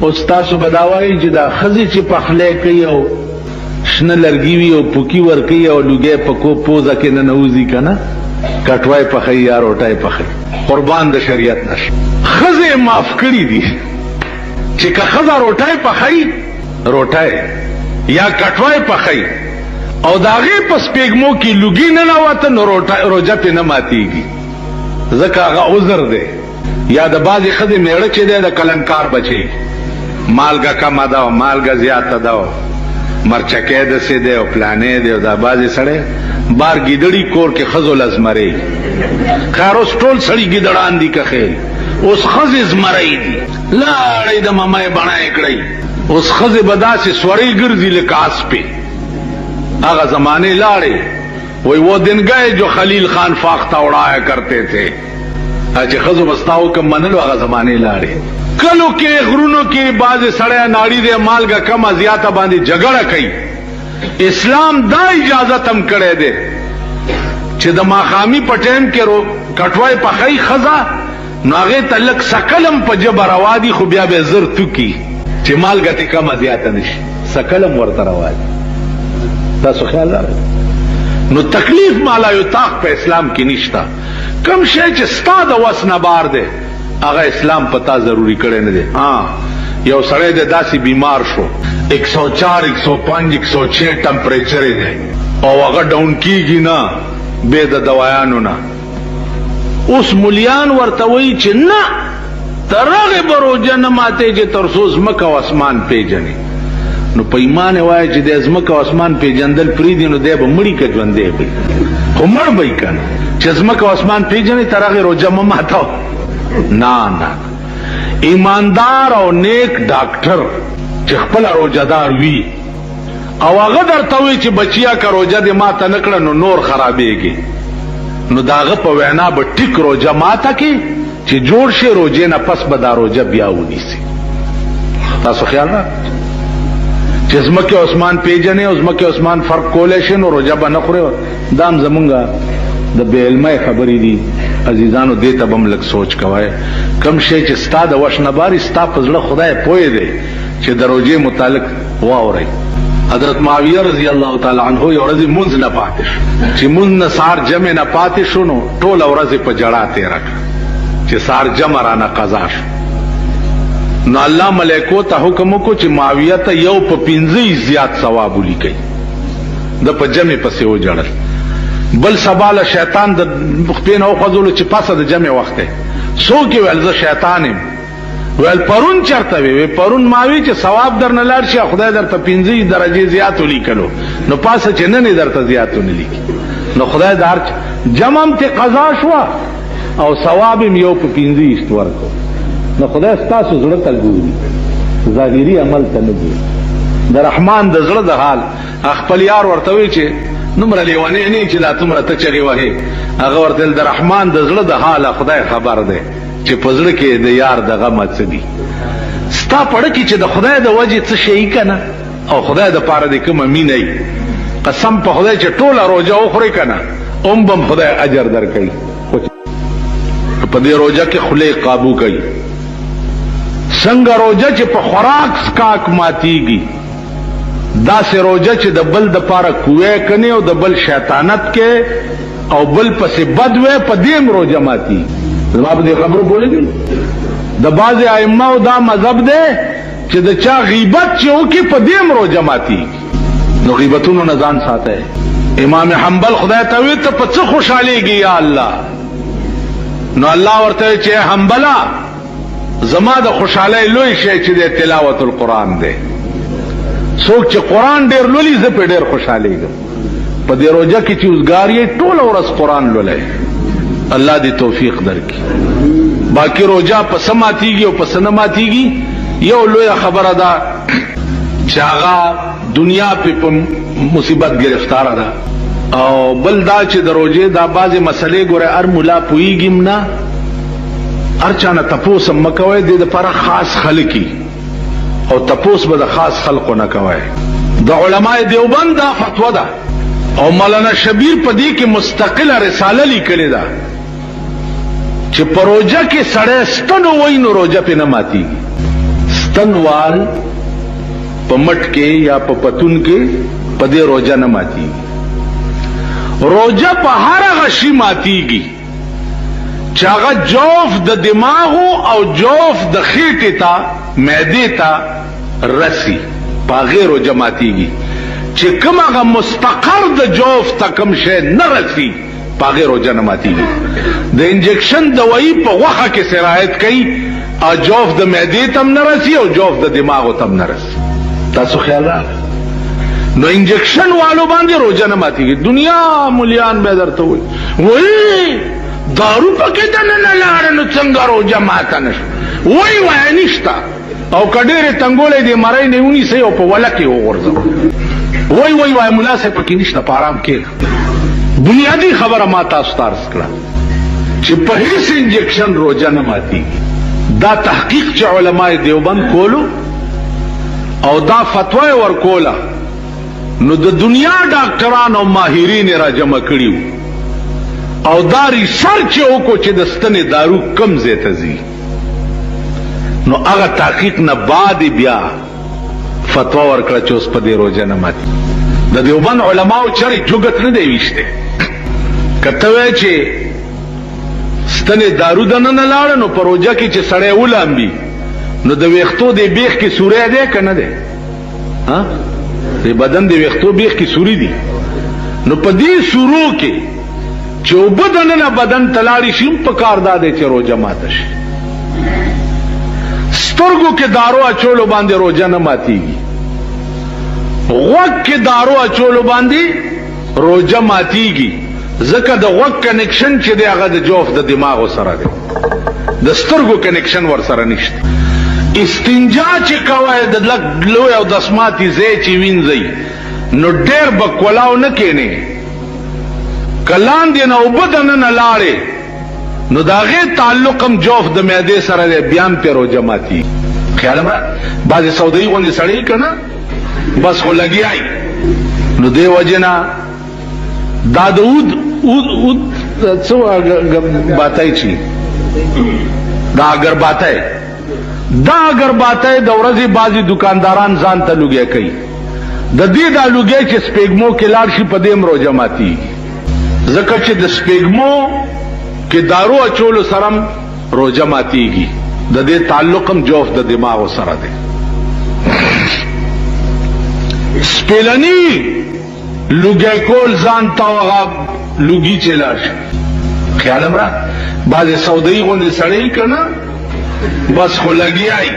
استاسو بداوی چې دا خزي چې پخلې کوي او شنه لرګي وي او پوکی ور کوي او لوګي پکو پوزه کې نه نوځي کنه کټوای پخې یا روټای پخې قربان د شریعت نشه خزه معاف کړی دي چې که خزه روټای پخې روټای یا کټوای پخې او داغه پس پیګمو کې لوګي نه نواته نو روټای روجه په نه ماتيږي ځکه هغه عذر دی یا د بازي خزه میړه چې دی د کلنکار بچي مالګه کم ده او مالګه زیاته ده مرچکه ده سي ده او پلانې ده او دا بازي سړې بار ګیدړی کور کې خزو لزمري خیر اوس ټول سړی ګیدړان دي که خیر اوس خزې زمري دي لاړې د مامای بڼای کړی اوس خزې بداسې سوري ګرځي لکه اسپې هغه زمانے لاړې وہی وہ دن گئے جو خلیل خان فاختہ اڑایا کرتے تھے چې خزو بستاو کم منلو هغه زمانے لاړې کلو کې غرونو کې باز سړی ناړي دې مالګه کم زیاته باندې جګړه کوي اسلام دا اجازه تم کړی دی چې د ماخامي پټین کې کټوای پخې خزا ناغه تلک سکلم په جبر روادي خو بیا به زر تو کی چې مالګه ته کم زیاته نشي سکلم ورته روادي تاسو خیال لرئ نو تکلیف مالا یطاق په اسلام کې نشتا کم شی چې ستا د وس نه بار دی هغه اسلام پتا ضروری کړي نه دي یو سړی د داسې بیمار شو 104 105 106 ټمپریچر دی او هغه ډاون کیږي نه به د دوايانو نه اوس مليان ورته وایي چې نه ترغه بروجه نه ماته چې ترسوس مکه او اسمان پیژني نو په ایمان وای چې د ازمکه او اسمان پیژندل پریدي نو دی به مړی کې ژوندې وي خو مړ به کنه چې ازمکه او اسمان پیژني ترغه روجه ماته نه ایماندار او نیک ډاکټر چې خپل روزدار وي او هغه درته وي چې بچیا کا روزه دې ماته نکړه نو نور خرابېږي نو داغه په وینا به ټیک روزه ماته کې چې جوړ شي روزه نه پس به دا روزه بیا ونیسي تاسو خیال را چې زمکه عثمان پیجنې او زمکه عثمان فرق کولای شي نو روزه به نه خوري دام زمونږه د بے علمه خبرې دي عزیزانو دې ته بم لک سوچ کوای کم شي چې ستا د وشنباري ستا پزړه خدای پوي دی چې دروځي متعلق واوري حضرت معاویه رضی الله تعالی عنہ یو ورځ مونږ نه پاتې چې مونږ نه سار جمع نه پاتې شونو ټول ورځ په جړه تیر کړ چې سار جمع را نه قضا شو نو الله ملائکو ته حکم وکړو چې معاویه ته یو په 15 زیات ثواب ولیکي د په جمع پسې وجړل بل سباله شیطان د مخپین او خذلو چې پاسه د جمع وخت سو کې ول ز شیطانم ول پرون چرته وی پرون ماوی چې ثواب در نه لار شي خدای درته 15 درجه زیات ولیکلو نو پاسه چې نه درته زیات نه لیکي نو خدای دار جمع ته قضا شو او ثواب یو په 15 ورکو نو خدای ستاسو زړه ته ګوري ظاهري عمل ته نه ګوري د رحمان د زړه د حال خپل یار ورته وی چې نمره لیوانه نه چې لا تمره ته چغي وهي هغه ورته د رحمان د زړه د حال خدای خبر ده چې پزړه کې د یار د غم څه دي ستا پړه کې چې د خدای د وجه څه شي کنه او خدای د پاره د کوم مینه قسم په خدای چې ټوله روزه وخوري کنه بم خدای اجر درکړي په دې روزه کې خله قابو کوي څنګه روزه چې په خوراک سکاک ماتيږي دا سه روزه چې د بل د پاره کوې کني او د بل شیطانت کې او بل پسې بدوي په دې روزه ماتي جواب دې خبرو بولېږي د باز ائمه او دا مذهب دی چې د چا غیبت چې وکي په دې روزه ماتي نو غیبتونو نه ځان ساته امام حنبل خدای ته وي ته په څه خوشاليږي یا الله نو الله ورته چې حنبلا زما د خوشاله لوی شی چې د تلاوت القرآن دی څوک چې قرآن ډېر لولي زه په ډېر خوشالېږم په دې روزه کې چې اوسګار ټول ورځ قرآن لولای الله دې توفیق درکړي باقی روزه په سماتيږي او په سنماتيږي یو لوی خبره ده چې هغه دنیا په مصیبت گرفتار ده او بل دا چې د روزه دا بعضی مسلې ګوره ار مولا پويګم نه ارچانه تپوس مکوي د لپاره خاص خلقي او تپوس به د خاص خلقو نه کوي د علماء دیوبند دا فتوا ده او مولانا شبیر په دې کې مستقله رساله لیکلې ده چې پروژه کې سړی ستنو وای نو روزه په نه ماتي ستنوال په مټ کې یا په پتون کې په دې روزه نه ماتيږي. روزه په هر هغه شي ماتيږي چې هغه جوف د دماغ او جوف د خېټې ته معدې ته رسی، په هغې روزه ماتيږي. چې کوم هغه مستقر د جوف ته کوم شی نه رسی، په هغې روزه نه ماتيږي. د انجکشن دوايي په غوښه کې سرایت کوي، او جوف د معدې ته هم نه رسی او جوف د دماغو ته هم نه رسی. تاسو خیال راغلی؟ نو انجکشن والو باندې روزه نه ماتيږي. دنیا مولیان به درته وایي دارو پکې دننه لاړه نو څنګه روزه ماته نشو، وایي نشته. او که ډېرې تنګولی دې مرۍ نه ونیسئ او په وله کې وغورځوئ، وایي ملا صاحب پکې نشته، په آرام کښېنه. بنیادي خبره ما تاسو ته عرض کړه چې په هیڅ انجکشن روزه نه ماتېږي. دا تحقیق چې علماء دیوبند کولو او دا فتوا یې ورکوله، نو د دنیا ډاکټران او ماهرین را جمع کړي او دا ریسرچ یې وکړو چې د ستنې دارو کم ځای ته ځي. نو هغه تحقیق نه بعد بیا فتوا ورکړه چې اوس په دې روزه نه ماتي. د دیوبند علماو چرې جوګت نه دی ویشته. که ته وایې چې ستنې دارو دننه لاړه نو په روزه کې چې سړی ولامبي نو د ویښتو د بیخ کې سوری دی که نه دی؟ د بدن د ویښتو بیخ کې سوری دي. نو په دې سورو کې چې اوبه دننه بدن ته لاړې شي هم پکار دا دی چې روزه ماته شي. سترګو کې دارو اچولو باندې روزه نه ماتېږي. غوږ کې دارو اچولو باندې روزه ماتېږي، ځکه د غوږ کنیکشن چې دی هغه د جوف د دماغو سره دی، د سترګو کنیکشن ور سره نشته. استنجا چې کوئ د لږ لوی او دسماتي ځای چې وینځئ نو ډېر به کولاو نه کښېنئ. که لاندې نه اوبه دننه لاړې نو د هغې تعلق هم جوف د معدې سره دی، بیا هم پرې روزه ماتېږي. خیال هم بعضې سودایي غوندې سړی که نه بس خو لګیایي. نو دې وجې نه دا د اود څه باتای چی دا اگرباتای د ورځې بعضې دکانداران ځان ته لوګی کوي. د دې دا لوګی چې سپېږمو کې لاړ شي په دې هم روزه ماتېږي، ځکه چې د سپېږمو کې دارو اچولو سره هم روزه ماتېږي. د دې تعلق هم جوف د دماغو سره دی. سپېلني لوګی کول ځان ته هغه لوګي چې لاړ شي. خیال هم را بعضې سودایي غوندې سړی که نه بس خو لګیایي